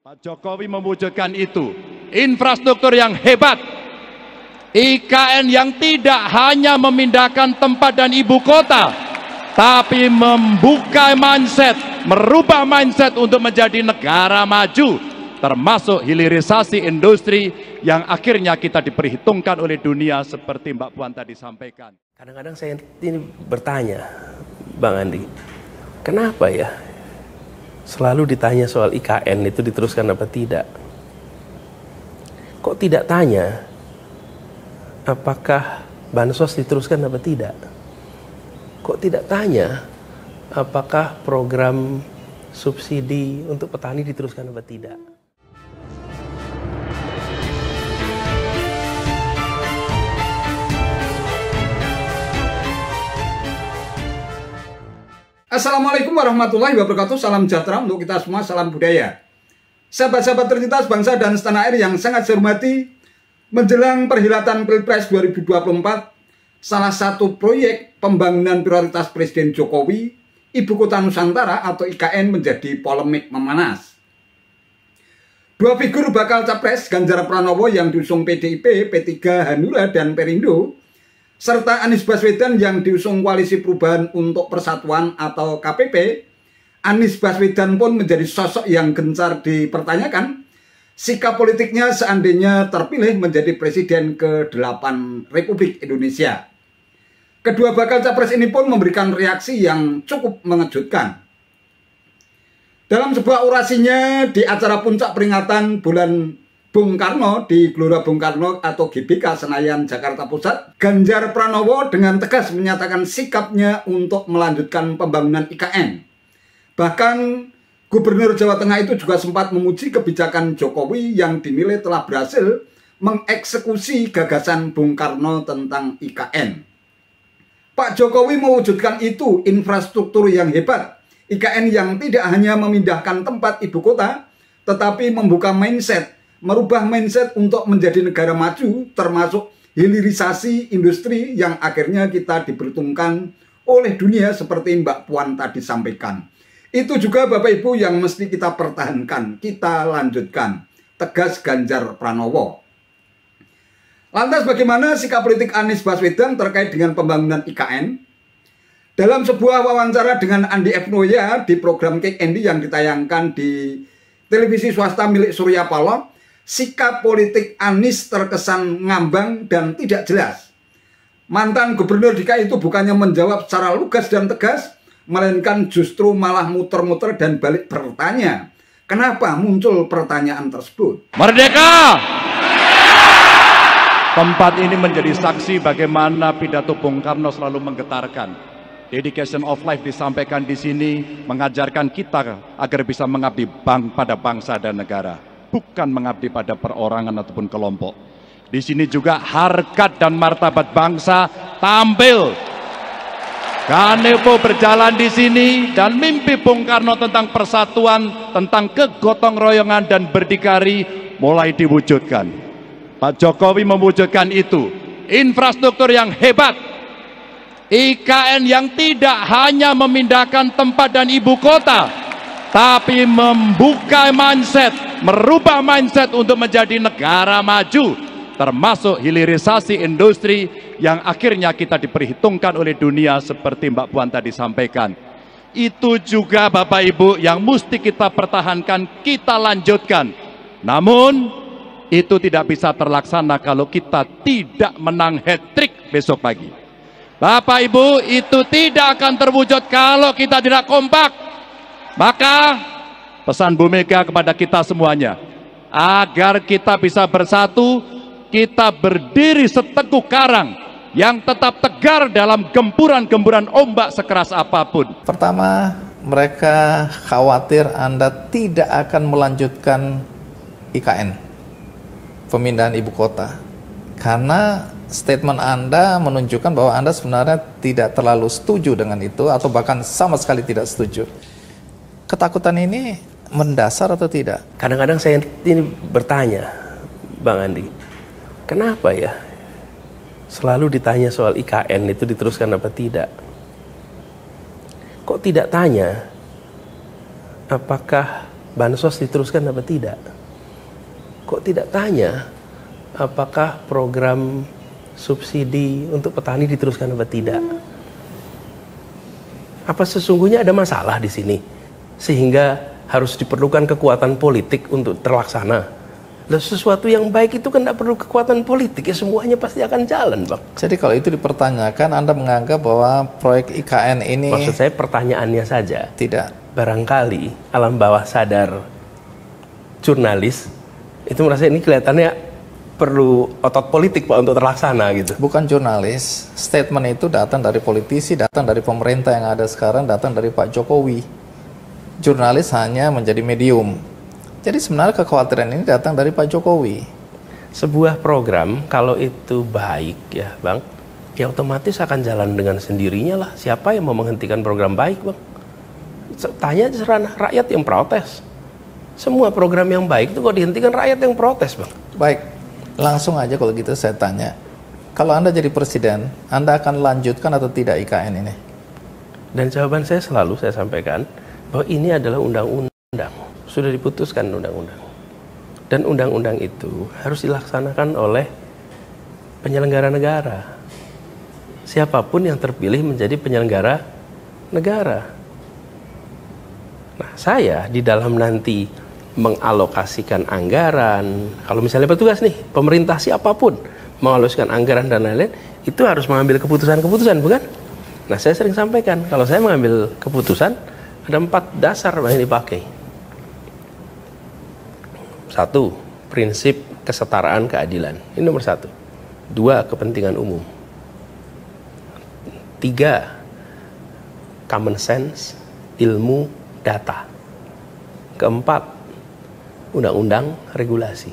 Pak Jokowi mewujudkan itu, infrastruktur yang hebat, IKN yang tidak hanya memindahkan tempat dan ibu kota, tapi membuka mindset, merubah mindset untuk menjadi negara maju, termasuk hilirisasi industri yang akhirnya kita diperhitungkan oleh dunia seperti Mbak Puan tadi sampaikan. Kadang-kadang saya ini bertanya, Bang Andi, kenapa ya selalu ditanya soal IKN itu diteruskan apa tidak? Kok tidak tanya apakah bansos diteruskan apa tidak? Kok tidak tanya apakah program subsidi untuk petani diteruskan apa tidak? Assalamualaikum warahmatullahi wabarakatuh. Salam sejahtera untuk kita semua, salam budaya. Sahabat-sahabat tercinta bangsa dan setanah air yang sangat saya hormati, menjelang perhelatan Pilpres 2024, salah satu proyek pembangunan prioritas Presiden Jokowi, Ibu Kota Nusantara atau IKN menjadi polemik memanas. Dua figur bakal capres, Ganjar Pranowo yang diusung PDIP, P3, Hanura, dan Perindo, serta Anies Baswedan yang diusung Koalisi Perubahan untuk Persatuan atau KPP. Anies Baswedan pun menjadi sosok yang gencar dipertanyakan sikap politiknya seandainya terpilih menjadi Presiden ke-8 Republik Indonesia. Kedua bakal capres ini pun memberikan reaksi yang cukup mengejutkan. Dalam sebuah orasinya di acara puncak peringatan bulan Bung Karno di Gelora Bung Karno atau GBK Senayan, Jakarta Pusat, Ganjar Pranowo dengan tegas menyatakan sikapnya untuk melanjutkan pembangunan IKN. Bahkan Gubernur Jawa Tengah itu juga sempat memuji kebijakan Jokowi yang dinilai telah berhasil mengeksekusi gagasan Bung Karno tentang IKN. Pak Jokowi mewujudkan itu, infrastruktur yang hebat, IKN yang tidak hanya memindahkan tempat ibu kota, tetapi membuka mindset, merubah mindset untuk menjadi negara maju, termasuk hilirisasi industri yang akhirnya kita diperhitungkan oleh dunia seperti Mbak Puan tadi sampaikan. Itu juga Bapak Ibu yang mesti kita pertahankan, kita lanjutkan, tegas Ganjar Pranowo. Lantas bagaimana sikap politik Anies Baswedan terkait dengan pembangunan IKN? Dalam sebuah wawancara dengan Andi F. Noya di program Kick Andy yang ditayangkan di televisi swasta milik Surya Paloh, sikap politik Anies terkesan ngambang dan tidak jelas. Mantan Gubernur DKI itu bukannya menjawab secara lugas dan tegas, melainkan justru malah muter-muter dan balik bertanya. Kenapa muncul pertanyaan tersebut? Merdeka! Tempat ini menjadi saksi bagaimana pidato Bung Karno selalu menggetarkan. Dedication of life disampaikan di sini mengajarkan kita agar bisa mengabdi pada bangsa dan negara, bukan mengabdi pada perorangan ataupun kelompok. Di sini juga harkat dan martabat bangsa tampil. Kanepo berjalan di sini dan mimpi Bung Karno tentang persatuan, tentang kegotong royongan dan berdikari mulai diwujudkan. Pak Jokowi mewujudkan itu, infrastruktur yang hebat, IKN yang tidak hanya memindahkan tempat dan ibu kota, tapi membuka mindset, merubah mindset untuk menjadi negara maju, termasuk hilirisasi industri yang akhirnya kita diperhitungkan oleh dunia seperti Mbak Puan tadi sampaikan. Itu juga Bapak Ibu yang mesti kita pertahankan, kita lanjutkan. Namun itu tidak bisa terlaksana kalau kita tidak menang hat-trick besok pagi. Bapak Ibu, itu tidak akan terwujud kalau kita tidak kompak. Maka pesan Bu Mega kepada kita semuanya, agar kita bisa bersatu, kita berdiri seteguh karang yang tetap tegar dalam gempuran-gempuran ombak sekeras apapun. Pertama, mereka khawatir Anda tidak akan melanjutkan IKN, pemindahan ibu kota. Karena statement Anda menunjukkan bahwa Anda sebenarnya tidak terlalu setuju dengan itu, atau bahkan sama sekali tidak setuju. Ketakutan ini mendasar atau tidak? Kadang-kadang saya ini bertanya, Bang Andi, kenapa ya selalu ditanya soal IKN itu diteruskan apa tidak? Kok tidak tanya apakah bansos diteruskan apa tidak. Kok tidak tanya apakah program subsidi untuk petani diteruskan apa tidak? Apa sesungguhnya ada masalah di sini sehingga harus diperlukan kekuatan politik untuk terlaksana? Lah sesuatu yang baik itu kan tidak perlu kekuatan politik, ya semuanya pasti akan jalan, Bang. Jadi kalau itu dipertanyakan, Anda menganggap bahwa proyek IKN ini... Maksud saya pertanyaannya saja. Tidak. Barangkali alam bawah sadar jurnalis itu merasa ini kelihatannya perlu otot politik Pak untuk terlaksana gitu. Bukan jurnalis, statement itu datang dari politisi, datang dari pemerintah yang ada sekarang, datang dari Pak Jokowi. Jurnalis hanya menjadi medium. Jadi sebenarnya kekhawatiran ini datang dari Pak Jokowi. Sebuah program kalau itu baik ya Bang, ya otomatis akan jalan dengan sendirinya lah. Siapa yang mau menghentikan program baik Bang? Tanya serana rakyat yang protes. Semua program yang baik itu kok dihentikan rakyat yang protes Bang. Baik, langsung aja kalau gitu saya tanya. Kalau Anda jadi presiden, Anda akan lanjutkan atau tidak IKN ini? Dan jawaban saya selalu saya sampaikan bahwa ini adalah undang-undang. Sudah diputuskan undang-undang. Dan undang-undang itu harus dilaksanakan oleh penyelenggara negara. Siapapun yang terpilih menjadi penyelenggara negara. Nah, saya di dalam nanti mengalokasikan anggaran, kalau misalnya petugas nih, pemerintah siapapun mengalokasikan anggaran dan lain-lain, itu harus mengambil keputusan-keputusan, bukan? Nah, saya sering sampaikan, kalau saya mengambil keputusan, ada 4 dasar yang dipakai. 1, prinsip kesetaraan keadilan. Ini nomor 1. 2, kepentingan umum. 3, common sense, ilmu, data. 4, undang-undang, regulasi.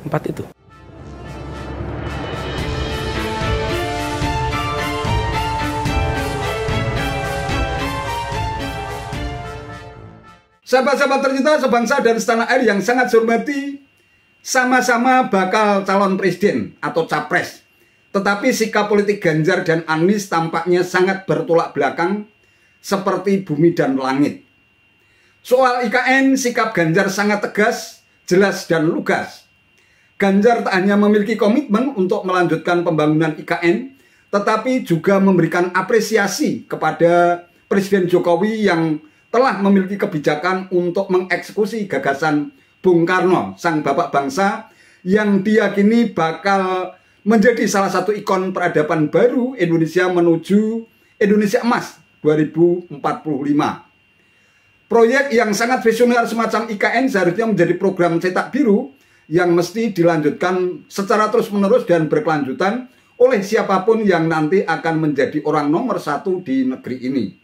4 itu. Sahabat-sahabat tercinta sebangsa dan setanah air yang sangat saya hormati, sama-sama bakal calon presiden atau capres. Tetapi sikap politik Ganjar dan Anies tampaknya sangat bertolak belakang seperti bumi dan langit. Soal IKN, sikap Ganjar sangat tegas, jelas dan lugas. Ganjar tak hanya memiliki komitmen untuk melanjutkan pembangunan IKN, tetapi juga memberikan apresiasi kepada Presiden Jokowi yang telah memiliki kebijakan untuk mengeksekusi gagasan Bung Karno, sang bapak bangsa, yang diyakini bakal menjadi salah satu ikon peradaban baru Indonesia menuju Indonesia Emas 2045. Proyek yang sangat visioner semacam IKN seharusnya menjadi program cetak biru yang mesti dilanjutkan secara terus-menerus dan berkelanjutan oleh siapapun yang nanti akan menjadi orang nomor 1 di negeri ini.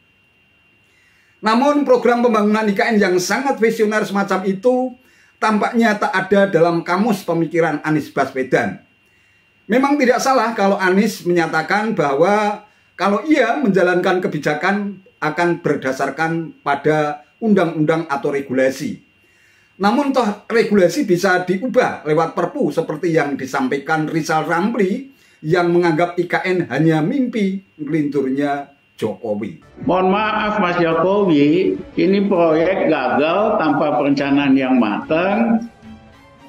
Namun program pembangunan IKN yang sangat visioner semacam itu tampaknya tak ada dalam kamus pemikiran Anies Baswedan. Memang tidak salah kalau Anies menyatakan bahwa kalau ia menjalankan kebijakan akan berdasarkan pada undang-undang atau regulasi. Namun toh regulasi bisa diubah lewat perpu seperti yang disampaikan Rizal Ramli yang menganggap IKN hanya mimpi ngelinturnya Jokowi. Mohon maaf Mas Jokowi, ini proyek gagal tanpa perencanaan yang matang,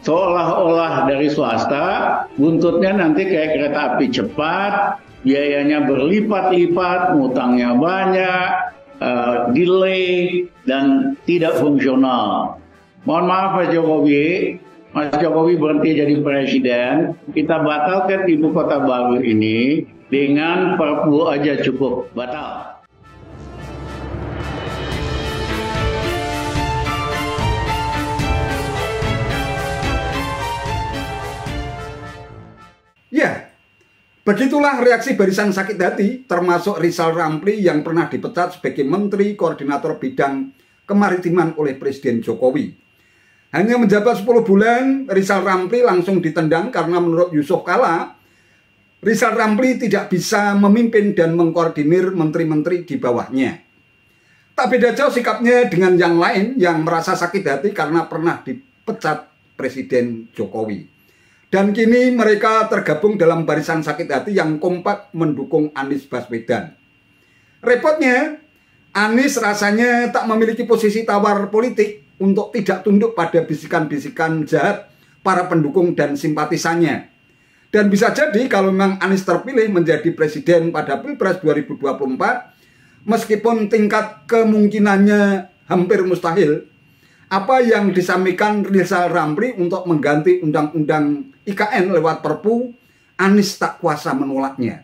seolah-olah dari swasta, buntutnya nanti kayak kereta api cepat, biayanya berlipat-lipat, ngutangnya banyak, delay, dan tidak fungsional. Mohon maaf Mas Jokowi berhenti jadi presiden, kita batalkan ibu kota baru ini, dengan Perpu aja cukup batal. Ya, begitulah reaksi barisan sakit hati termasuk Rizal Ramli yang pernah dipecat sebagai Menteri Koordinator Bidang Kemaritiman oleh Presiden Jokowi. Hanya menjabat 10 bulan, Rizal Ramli langsung ditendang karena menurut Yusuf Kala, Rizal Ramli tidak bisa memimpin dan mengkoordinir menteri-menteri di bawahnya. Tak beda jauh sikapnya dengan yang lain yang merasa sakit hati karena pernah dipecat Presiden Jokowi. Dan kini mereka tergabung dalam barisan sakit hati yang kompak mendukung Anies Baswedan. Repotnya, Anies rasanya tak memiliki posisi tawar politik untuk tidak tunduk pada bisikan-bisikan jahat para pendukung dan simpatisannya. Dan bisa jadi kalau memang Anies terpilih menjadi presiden pada Pilpres 2024, meskipun tingkat kemungkinannya hampir mustahil, apa yang disampaikan Rizal Ramli untuk mengganti undang-undang IKN lewat Perpu, Anies tak kuasa menolaknya.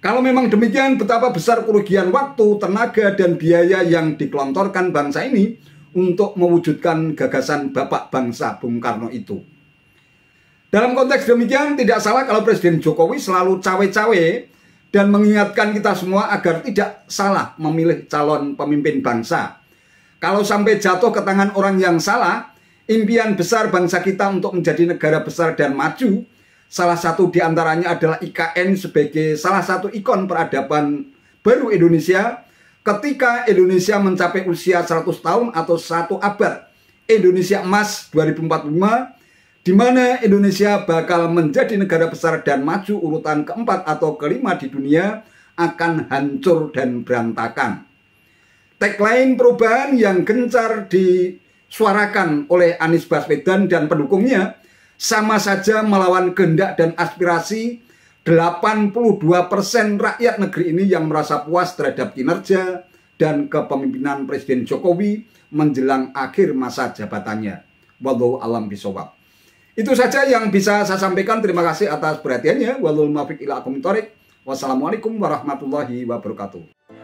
Kalau memang demikian, betapa besar kerugian waktu, tenaga, dan biaya yang dikelontorkan bangsa ini untuk mewujudkan gagasan Bapak Bangsa Bung Karno itu. Dalam konteks demikian, tidak salah kalau Presiden Jokowi selalu cawe-cawe dan mengingatkan kita semua agar tidak salah memilih calon pemimpin bangsa. Kalau sampai jatuh ke tangan orang yang salah, impian besar bangsa kita untuk menjadi negara besar dan maju, salah satu diantaranya adalah IKN sebagai salah satu ikon peradaban baru Indonesia. Ketika Indonesia mencapai usia 100 tahun atau 1 abad, Indonesia Emas 2045, di mana Indonesia bakal menjadi negara besar dan maju urutan keempat atau kelima di dunia, akan hancur dan berantakan. Tagline perubahan yang gencar disuarakan oleh Anies Baswedan dan pendukungnya sama saja melawan kehendak dan aspirasi 82% rakyat negeri ini yang merasa puas terhadap kinerja dan kepemimpinan Presiden Jokowi menjelang akhir masa jabatannya. Wallahu a'lam bishawab. Itu saja yang bisa saya sampaikan. Terima kasih atas perhatiannya. Wallahul muwaffiq ila aqwamit thoriq. Wassalamualaikum warahmatullahi wabarakatuh.